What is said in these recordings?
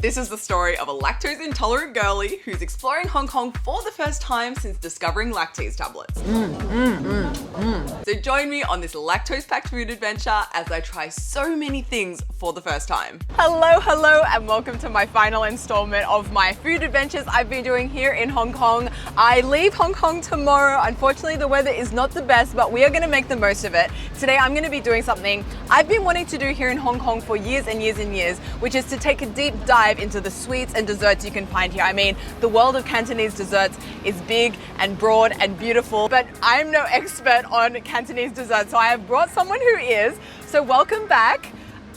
This is the story of a lactose intolerant girlie who's exploring Hong Kong for the first time since discovering lactase tablets. So join me on this lactose-packed food adventure as I try so many things for the first time. Hello, and welcome to my final installment of my food adventures I've been doing here in Hong Kong. I leave Hong Kong tomorrow. Unfortunately, the weather is not the best, but we are gonna make the most of it. Today, I'm gonna be doing something I've been wanting to do here in Hong Kong for years and years and years, which is to take a deep dive into the sweets and desserts you can find here. I mean, the world of Cantonese desserts is big and broad and beautiful, but I'm no expert on Cantonese desserts, so I have brought someone who is. So welcome back,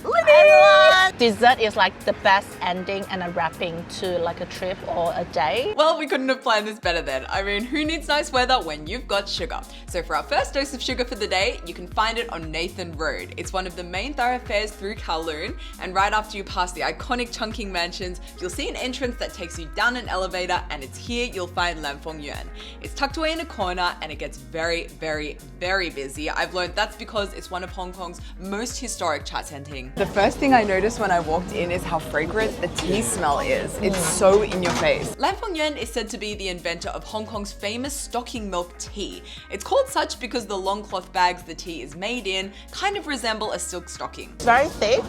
Linny! Everyone! Dessert is like the best ending and a wrapping to like a trip or a day. Well, we couldn't have planned this better then. I mean, who needs nice weather when you've got sugar? So for our first dose of sugar for the day, you can find it on Nathan Road. It's one of the main thoroughfares through Kowloon, and right after you pass the iconic Chungking Mansions, you'll see an entrance that takes you down an elevator, and it's here you'll find Lam Fong Yuan. It's tucked away in a corner, and it gets very, very, very busy. I've learned that's because it's one of Hong Kong's most historic cha canteen. The first thing I noticed when I walked in is how fragrant the tea smell is. It's so in your face. Lam Fong Yuan is said to be the inventor of Hong Kong's famous stocking milk tea. It's called such because the long cloth bags the tea is made in kind of resemble a silk stocking. It's very thick.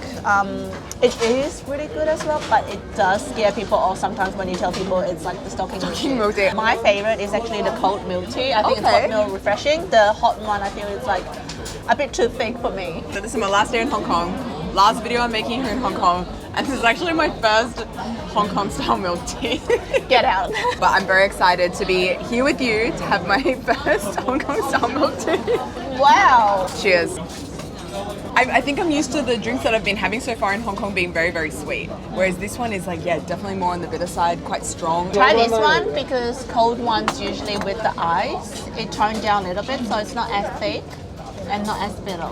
It is really good as well, but it does scare people off sometimes when you tell people it's like the stocking milk tea. My favorite is actually the cold milk tea. I think it's hot milk refreshing. The hot one, I feel it's like a bit too thick for me. So this is my last day in Hong Kong. Last video I'm making here in Hong Kong, and this is actually my first Hong Kong style milk tea. Get out. But I'm very excited to be here with you to have my first Hong Kong style milk tea. Wow. Cheers. I think I'm used to the drinks that I've been having so far in Hong Kong being very, very sweet. Whereas this one is like, yeah, definitely more on the bitter side, quite strong. Try this one because cold ones usually with the ice, it toned down a little bit so it's not as thick and not as bitter.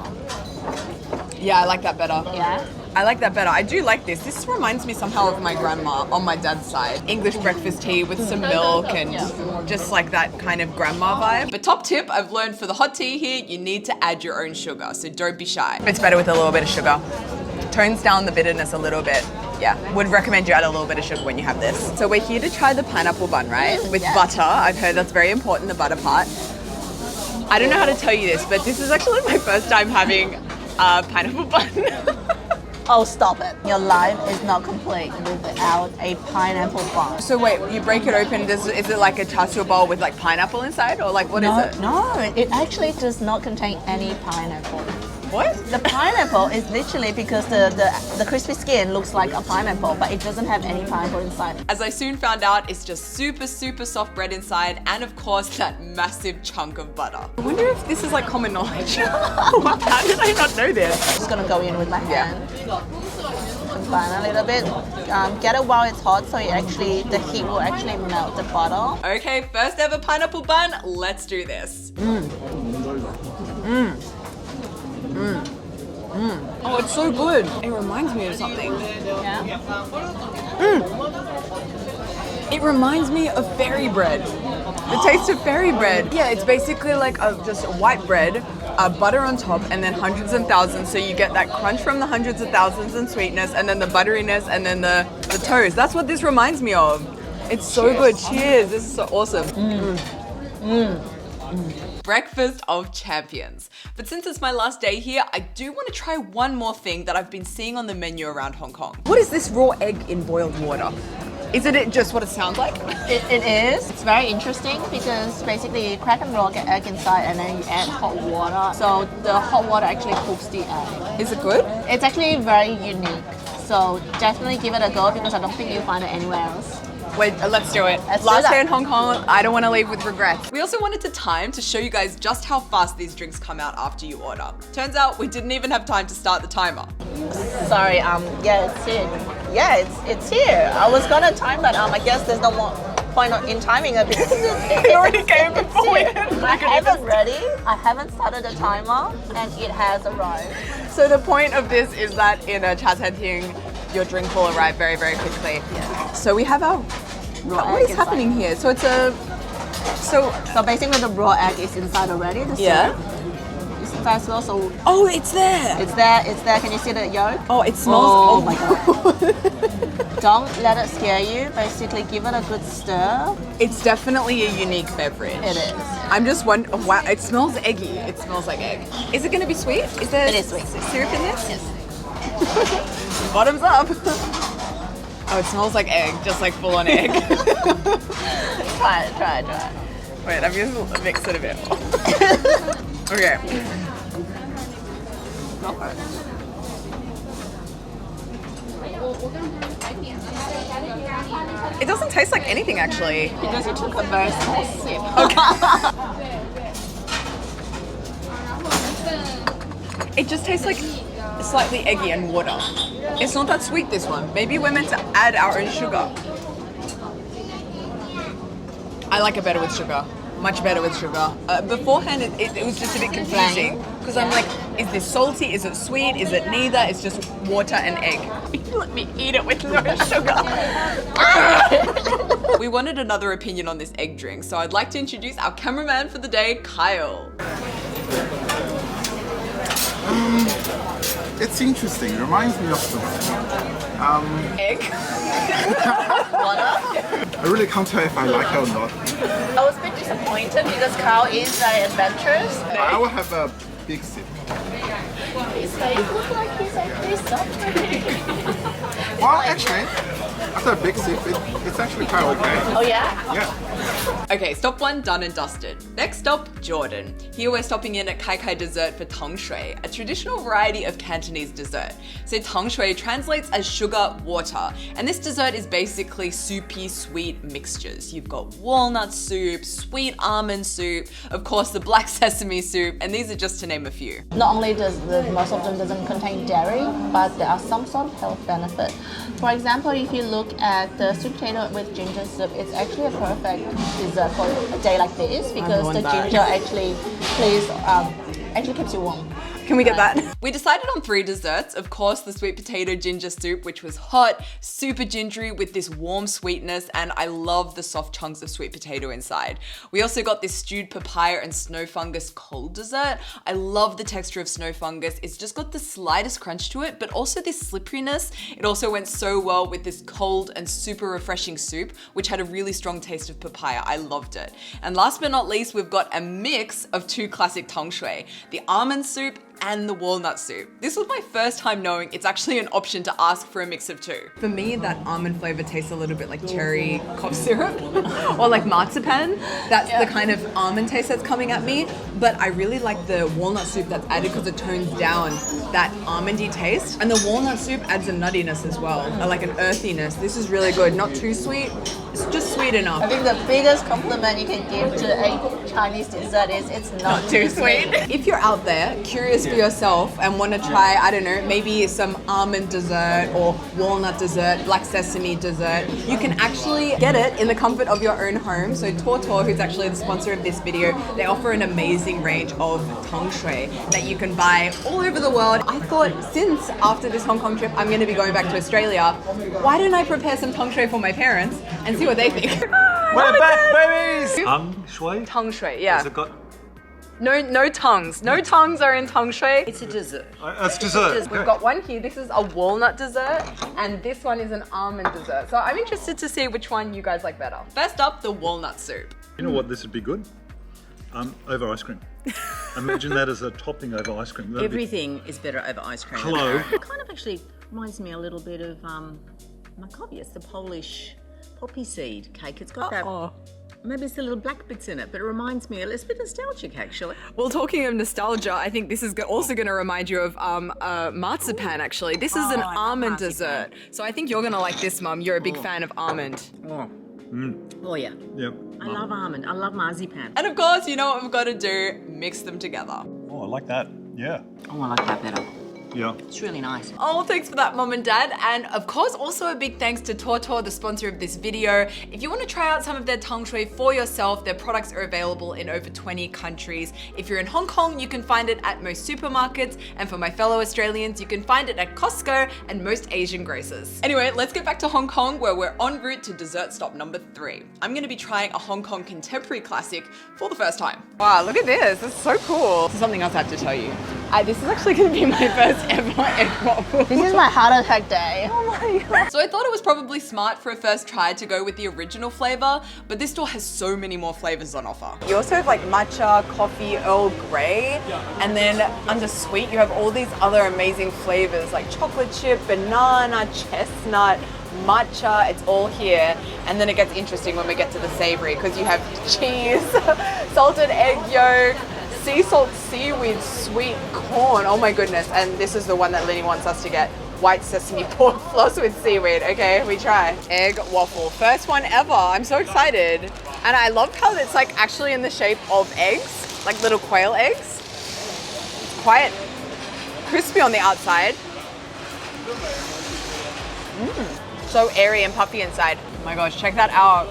Yeah, I like that better. Yeah? I like that better. I do like this. This reminds me somehow of my grandma on my dad's side. English breakfast tea with some milk and just like that kind of grandma vibe. But top tip I've learned for the hot tea here, you need to add your own sugar, so don't be shy. It's better with a little bit of sugar. Tones down the bitterness a little bit. Yeah, would recommend you add a little bit of sugar when you have this. So we're here to try the pineapple bun, right? With butter. I've heard that's very important, the butter part. I don't know how to tell you this, but this is actually my first time having a pineapple bun. Oh, stop it. Your life is not complete without a pineapple bun. So wait, you break it open, is it like a char siu bowl with like pineapple inside, or like what is it? No, it actually does not contain any pineapple. What? The pineapple is literally because the crispy skin looks like a pineapple, but it doesn't have any pineapple inside. As I soon found out, it's just super, super soft bread inside, and of course, that massive chunk of butter. I wonder if this is like common knowledge. How did I not know this? I'm just gonna go in with my hand. Combine a little bit. Get it while it's hot so the heat will actually melt the butter. Okay, first ever pineapple bun, let's do this. Oh, it's so good. It reminds me of something. Yeah? It reminds me of fairy bread. The taste of fairy bread. Yeah, it's basically like just white bread, butter on top, and then hundreds and thousands. So you get that crunch from the hundreds of thousands and sweetness, and then the butteriness, and then the toast. That's what this reminds me of. It's so good. Cheers. This is so awesome. Breakfast of champions. But since it's my last day here, I do want to try one more thing that I've been seeing on the menu around Hong Kong. What is this raw egg in boiled water? Isn't it just what it sounds like? It is. It's very interesting because basically you crack and roll an egg inside and then you add hot water. So the hot water actually cooks the egg. Is it good? It's actually very unique. So definitely give it a go because I don't think you'll find it anywhere else. Wait, let's do it. Last day in Hong Kong, I don't want to leave with regrets. We also wanted to time to show you guys just how fast these drinks come out after you order. Turns out we didn't even have time to start the timer. Sorry, yeah, it's here. Yeah, it's here. I was gonna time that. I guess there's no more point in timing it because it already came before we had I haven't ready. I haven't started the timer, and it has arrived. So the point of this is that in a cha canteen, your drink will arrive very, very quickly. Yeah. So we have our what is happening here? So it's a so basically the raw egg is inside already. The syrup. inside as well. So Oh, it's there. it's there. It's there. Can you see the yolk? Oh, it smells. Oh, my god. Don't let it scare you. Basically, give it a good stir. It's definitely a unique beverage. It is. I'm just wondering. Wow, it smells eggy. It smells like egg. Is it going to be sweet? Is there It is sweet. syrup in this? Yes. Bottoms up. Oh, it smells like egg, just like full on egg. Try it. Wait, I'm going to mix it a bit. Okay. Go for it. It doesn't taste like anything actually. Because you took a very small sip. It just tastes like slightly eggy and water. It's not that sweet, this one. Maybe we're meant to add our own sugar. I like it better with sugar. Much better with sugar. Beforehand, it was just a bit confusing. Because I'm like, is this salty? Is it sweet? Is it neither? It's just water and egg. Let me eat it with no sugar. We wanted another opinion on this egg drink, so I'd like to introduce our cameraman for the day, Kyle. It's interesting. It reminds me of something. Egg? I really can't tell if I like it or not. I was a bit disappointed because Carl is very adventurous. I will have a big sip. His face looks like he's actually suffering. Well, actually, after a big sip, it's actually quite okay. Oh yeah? Yeah. Okay, stop one, done and dusted. Next stop, Jordan. Here we're stopping in at Kai Kai Dessert for tang shui, a traditional variety of Cantonese dessert. So tang shui translates as sugar water, and this dessert is basically soupy, sweet mixtures. You've got walnut soup, sweet almond soup, of course the black sesame soup, and these are just to name a few. Not only does most of them doesn't contain dairy, but there are some sort of health benefit. For example, if you look at the sweet potato with ginger soup, it's actually a perfect dessert for a day like this because the ginger actually keeps you warm. Can we get that? We decided on 3 desserts. Of course, the sweet potato ginger soup, which was hot, super gingery with this warm sweetness, and I love the soft chunks of sweet potato inside. We also got this stewed papaya and snow fungus cold dessert. I love the texture of snow fungus. It's just got the slightest crunch to it, but also this slipperiness. It also went so well with this cold and super refreshing soup, which had a really strong taste of papaya. I loved it. And last but not least, we've got a mix of 2 classic tang shui, the almond soup and the walnut soup. This was my first time knowing it's actually an option to ask for a mix of 2. For me, that almond flavor tastes a little bit like cherry cough syrup or like marzipan. That's the kind of almond taste that's coming at me. But I really like the walnut soup that's added because it tones down that almondy taste. And the walnut soup adds a nuttiness as well, like an earthiness. This is really good, not too sweet. It's just sweet enough. I think the biggest compliment you can give to a Chinese dessert is it's not too sweet. If you're out there, curious for yourself and want to try, I don't know, maybe some almond dessert or walnut dessert, black sesame dessert, you can actually get it in the comfort of your own home. So Tortor, who's actually the sponsor of this video, they offer an amazing range of tang shui that you can buy all over the world. I thought since after this Hong Kong trip, I'm going to be going back to Australia, why don't I prepare some tang shui for my parents and see what they think? We're back, babies! Tang shui? Tang shui, yeah. Has it got... No tongues. No tongues are in tang shui. It's a dessert. It's dessert. We've got one here. This is a walnut dessert, and this one is an almond dessert. So I'm interested to see which one you guys like better. First up, the walnut soup. You know what this would be good? Over ice cream. Imagine that as a topping over ice cream. That'd be- Everything is better over ice cream. Hello. It kind of actually reminds me a little bit of Makovi. It's the Polish poppy seed cake. It's got that. Maybe it's the little black bits in it, but it reminds me. It's a bit nostalgic, actually. Well, talking of nostalgia, I think this is also going to remind you of marzipan, actually. This is an almond dessert. So I think you're going to like this, Mum. You're a big fan of almond. Oh yeah. Yep. I love almond. I love marzipan. And of course, you know what we've got to do? Mix them together. Oh, I like that. Yeah. Oh, I like that better. Yeah. It's really nice. Oh, thanks for that, Mom and Dad. And of course, also a big thanks to Tortor, the sponsor of this video. If you want to try out some of their tang shui for yourself, their products are available in over 20 countries. If you're in Hong Kong, you can find it at most supermarkets. And for my fellow Australians, you can find it at Costco and most Asian grocers. Anyway, let's get back to Hong Kong, where we're en route to dessert stop number 3. I'm going to be trying a Hong Kong contemporary classic for the first time. Wow, look at this. This is so cool. This is something else I have to tell you. This is actually going to be my first ever egg waffle. This is my heart attack day. Oh my god. So I thought it was probably smart for a first try to go with the original flavor, but this store has so many more flavors on offer. You also have like matcha, coffee, Earl Grey, and then under sweet you have all these other amazing flavors like chocolate chip, banana, chestnut, matcha, it's all here. And then it gets interesting when we get to the savory because you have cheese, salted egg yolk, sea salt seaweed, sweet corn. Oh my goodness. And this is the one that Linny wants us to get. White sesame pork floss with seaweed. Okay, we try. Egg waffle. First one ever. I'm so excited. And I love how it's like actually in the shape of eggs, like little quail eggs. It's quite crispy on the outside. So airy and puffy inside. Oh my gosh, check that out.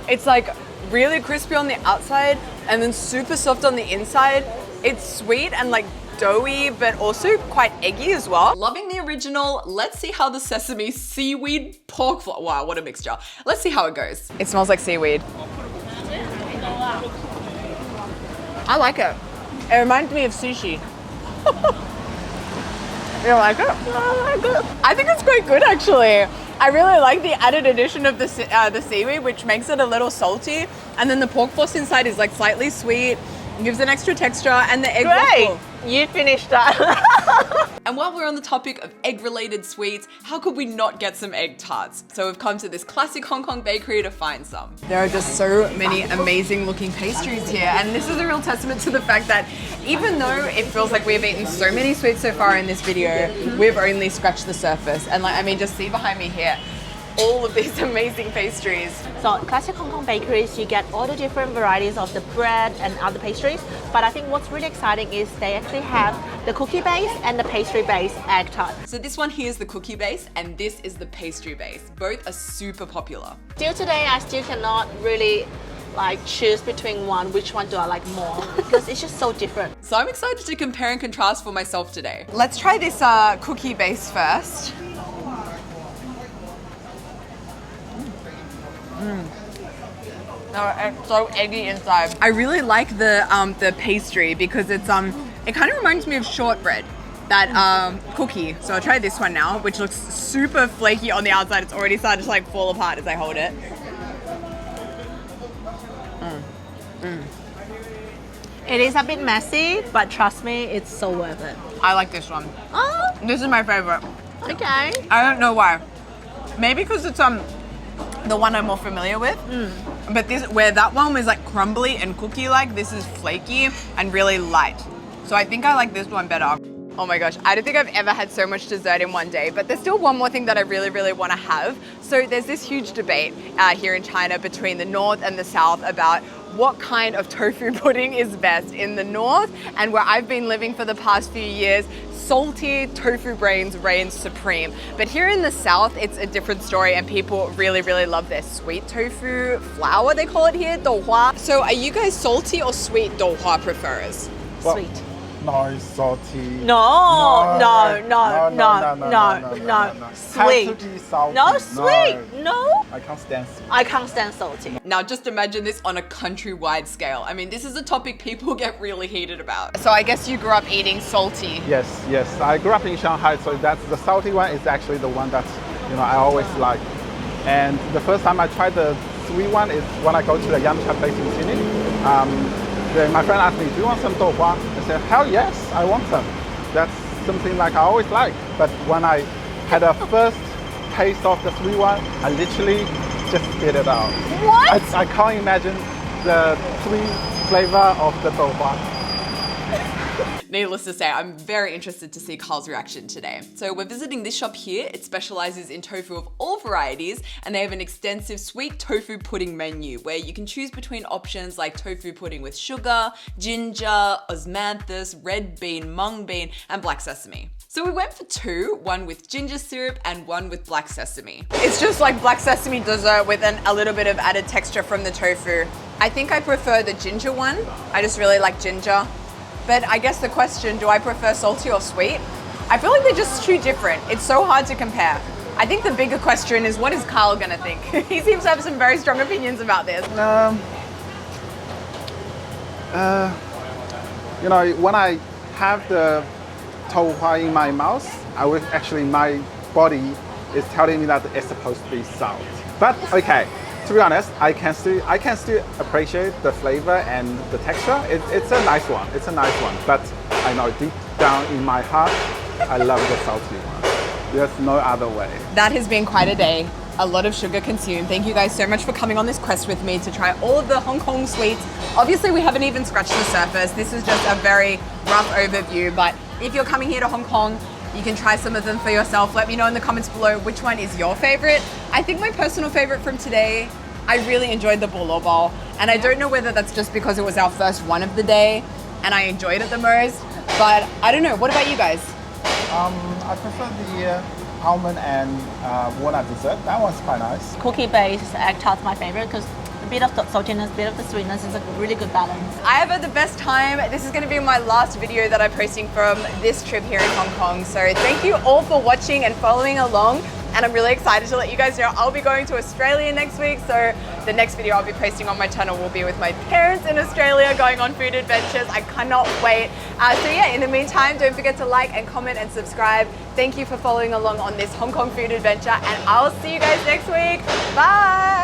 It's like really crispy on the outside and then super soft on the inside. It's sweet and like doughy, but also quite eggy as well. Loving the original. Let's see how the sesame seaweed pork floss. Wow, what a mixture. Let's see how it goes. It smells like seaweed. I like it. It reminds me of sushi. You don't like it? I like it. I think it's quite good actually. I really like the added addition of the seaweed, which makes it a little salty. And then the pork floss inside is like slightly sweet, gives an extra texture, and the egg waffle. You finished that. And while we're on the topic of egg-related sweets, how could we not get some egg tarts? So we've come to this classic Hong Kong bakery to find some. There are just so many amazing looking pastries here, and this is a real testament to the fact that even though it feels like we've eaten so many sweets so far in this video, we've only scratched the surface. And like, I mean, just see behind me here, all of these amazing pastries. So classic Hong Kong bakeries, you get all the different varieties of the bread and other pastries. But I think what's really exciting is they actually have the cookie base and the pastry base egg tart. So this one here is the cookie base and this is the pastry base. Both are super popular. Till today, I still cannot really like choose between one, which one do I like more? Because it's just so different. So I'm excited to compare and contrast for myself today. Let's try this cookie base first. No, it's so eggy inside. I really like the pastry because it's it kind of reminds me of shortbread, that cookie. So I'll try this one now, which looks super flaky on the outside. It's already started to like fall apart as I hold it. It is a bit messy, but trust me, it's so worth it. I like this one. Oh, This is my favorite. okay. I don't know why. Maybe because it's the one I'm more familiar with. But this, where that one was like crumbly and cookie-like, this is flaky and really light. So I think I like this one better. Oh my gosh, I don't think I've ever had so much dessert in one day, but there's still one more thing that I really, really want to have. So there's this huge debate here in China between the North and the South about what kind of tofu pudding is best. In the North, and where I've been living for the past few years, salty tofu brains reign supreme. But here in the South, it's a different story and people really, really love their sweet tofu flour, they call it here, douhua. So are you guys salty or sweet douhua preferers? Well, Sweet. No, it's salty. No. Sweet. Has to be salty. No, sweet. No. I can't stand sweet. I can't stand salty. Now just imagine this on a countrywide scale. I mean, this is a topic people get really heated about. So I guess you grew up eating salty. Yes. I grew up in Shanghai, so that's the salty one is actually the one that I always like. And the first time I tried the sweet one is when I go to the Yamcha place in Sydney. Then my friend asked me, "Do you want some douhua?" I said, "Hell yes, I want some." That's something like I always like. But when I had a first taste of the sweet one, I literally just spit it out. What? I can't imagine the sweet flavor of the douhua. Needless to say, I'm very interested to see Carl's reaction today. So we're visiting this shop here. It specializes in tofu of all varieties, and they have an extensive sweet tofu pudding menu where you can choose between options like tofu pudding with sugar, ginger, osmanthus, red bean, mung bean, and black sesame. So we went for two, one with ginger syrup and one with black sesame. It's just like black sesame dessert with a little bit of added texture from the tofu. I think I prefer the ginger one. I just really like ginger. But I guess the question, do I prefer salty or sweet? I feel like they're just too different. It's so hard to compare. I think the bigger question is, what is Carl gonna think? He seems to have some very strong opinions about this. You know, when I have the tofu in my mouth, my body is telling me that it's supposed to be salt. But okay, to be honest, I can still appreciate the flavor and the texture. It's a nice one. It's a nice one. But I know deep down in my heart, I love the salty one. There's no other way. That has been quite a day. A lot of sugar consumed. Thank you guys so much for coming on this quest with me to try all of the Hong Kong sweets. Obviously, we haven't even scratched the surface. This is just a very rough overview, but if you're coming here to Hong Kong, you can try some of them for yourself. Let me know in the comments below which one is your favorite. I think my personal favorite from today, I really enjoyed the Bo Lo Ball, and I don't know whether that's just because it was our first one of the day and I enjoyed it the most, but I don't know. What about you guys? I prefer the almond and walnut dessert. That one's quite nice. Cookie-based egg tart's my favorite because a bit of the saltiness, a bit of the sweetness is a really good balance. I have had the best time. This is going to be my last video that I'm posting from this trip here in Hong Kong. So thank you all for watching and following along. And I'm really excited to let you guys know I'll be going to Australia next week. So the next video I'll be posting on my channel will be with my parents in Australia going on food adventures. I cannot wait. So yeah, in the meantime, don't forget to like and comment and subscribe. Thank you for following along on this Hong Kong food adventure, and I'll see you guys next week. Bye.